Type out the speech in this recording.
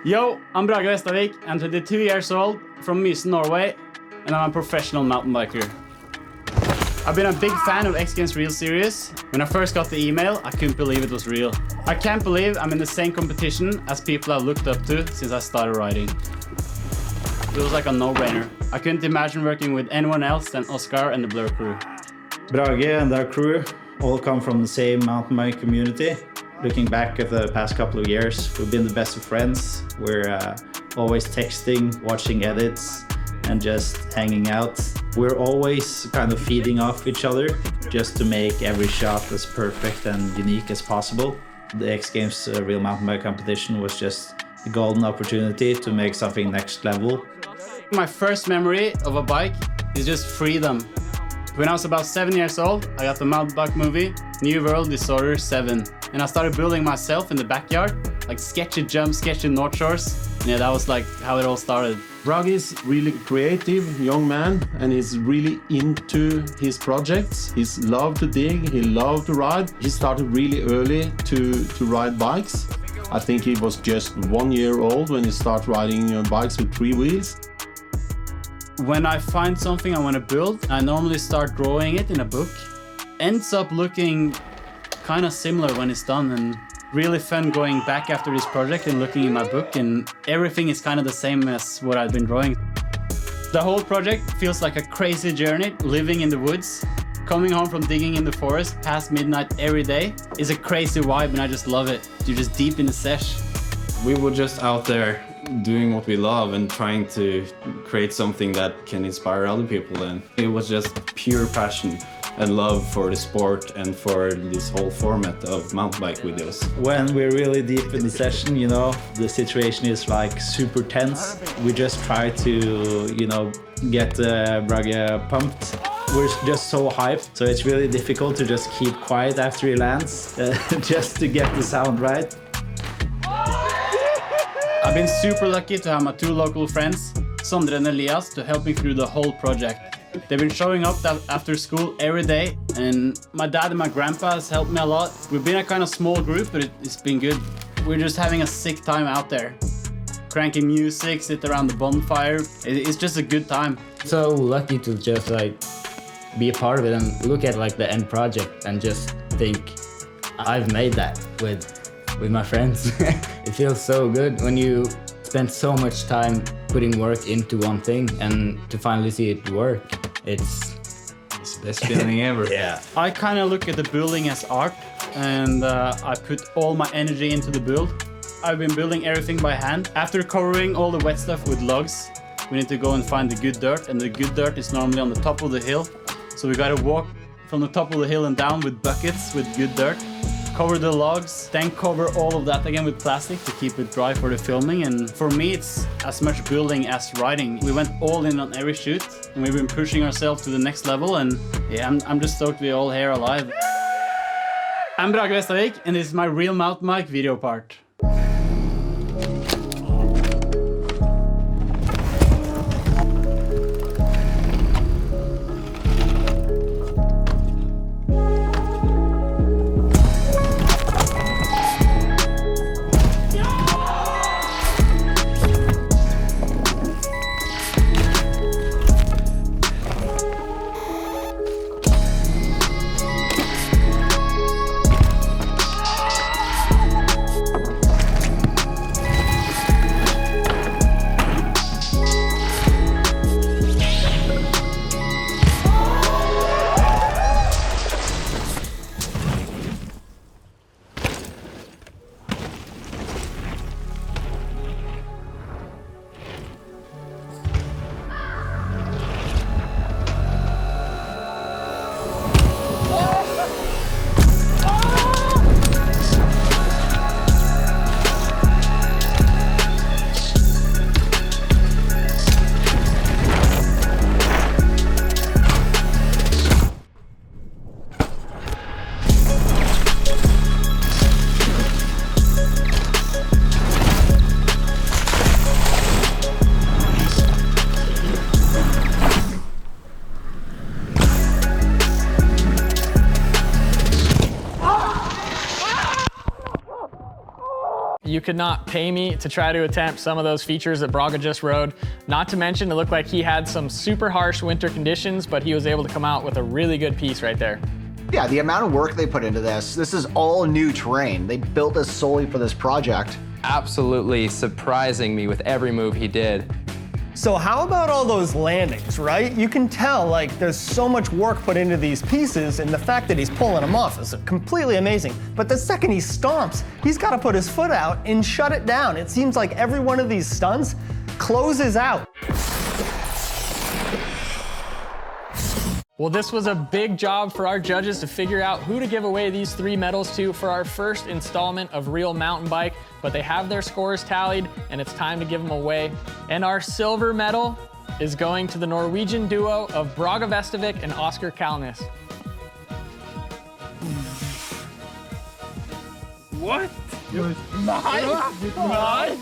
Yo, I'm Brage Vestavik, I'm 22 years old, from Mysen, Norway, and I'm a professional mountain biker. I've been a big fan of XGames Real Series. When I first got the email, I couldn't believe it was real. I can't believe I'm in the same competition as people I've looked up to since I started riding. It was like a no-brainer. I couldn't imagine working with anyone else than Oscar and the Blur crew. Brage and our crew all come from the same mountain bike community. Looking back at the past couple of years, we've been the best of friends. We're always texting, watching edits, and just hanging out. We're always kind of feeding off each other just to make every shot as perfect and unique as possible. The XGames Real Mountain Bike Competition was just a golden opportunity to make something next level. My first memory of a bike is just freedom. When I was about 7 years old, I got the mountain bike movie, New World Disorder 7. And I started building myself in the backyard, like sketchy jumps, sketchy North Shores. And yeah, that was like how it all started. Brage is really creative young man, and he's really into his projects. He's loved to dig, he loved to ride. He started really early to ride bikes. I think he was just 1 year old when he started riding bikes with 3 wheels. When I find something I want to build, I normally start drawing it in a book. Ends up looking kind of similar when it's done, and really fun going back after this project and looking in my book, and everything is kind of the same as what I've been drawing. The whole project feels like a crazy journey, living in the woods. Coming home from digging in the forest past midnight every day is a crazy vibe, and I just love it. You're just deep in the sesh. We were just out there doing what we love and trying to create something that can inspire other people, and it was just pure passion and love for the sport and for this whole format of mountain bike videos. When we're really deep in the session, you know, the situation is like super tense. We just try to, you know, get Brage pumped. We're just so hyped, so it's really difficult to just keep quiet after he lands, just to get the sound right. I've been super lucky to have my 2 local friends, Sondre and Elias, to help me through the whole project. They've been showing up after school every day, and my dad and my grandpa has helped me a lot. We've been a kind of small group, but it's been good. We're just having a sick time out there. Cranking music, sit around the bonfire. It's just a good time. So lucky to just like be a part of it and look at like the end project and just think I've made that with my friends. It feels so good when you spend so much time putting work into one thing and to finally see it work. It's the best feeling ever. Yeah. I kind of look at the building as art, and I put all my energy into the build. I've been building everything by hand. After covering all the wet stuff with logs, we need to go and find the good dirt, and the good dirt is normally on the top of the hill. So we gotta walk from the top of the hill and down with buckets with good dirt. Cover the logs, then cover all of that again with plastic to keep it dry for the filming. And for me, it's as much building as riding. We went all in on every shoot, and we've been pushing ourselves to the next level. And yeah, I'm just stoked we're all here alive. I'm Brage Vestavik, and this is my real mountain bike video part. You could not pay me to try to attempt some of those features that Brage just rode. Not to mention, it looked like he had some super harsh winter conditions, but he was able to come out with a really good piece right there. Yeah, the amount of work they put into this is all new terrain. They built this solely for this project. Absolutely surprising me with every move he did. So how about all those landings, right? You can tell, like, there's so much work put into these pieces, and the fact that he's pulling them off is completely amazing. But the second he stomps, he's got to put his foot out and shut it down. It seems like every one of these stunts closes out. Well, this was a big job for our judges to figure out who to give away these 3 medals to for our first installment of Real Mountain Bike, but they have their scores tallied and it's time to give them away. And our silver medal is going to the Norwegian duo of Brage Vestavik and Oscar Kalsnes. What? Mine?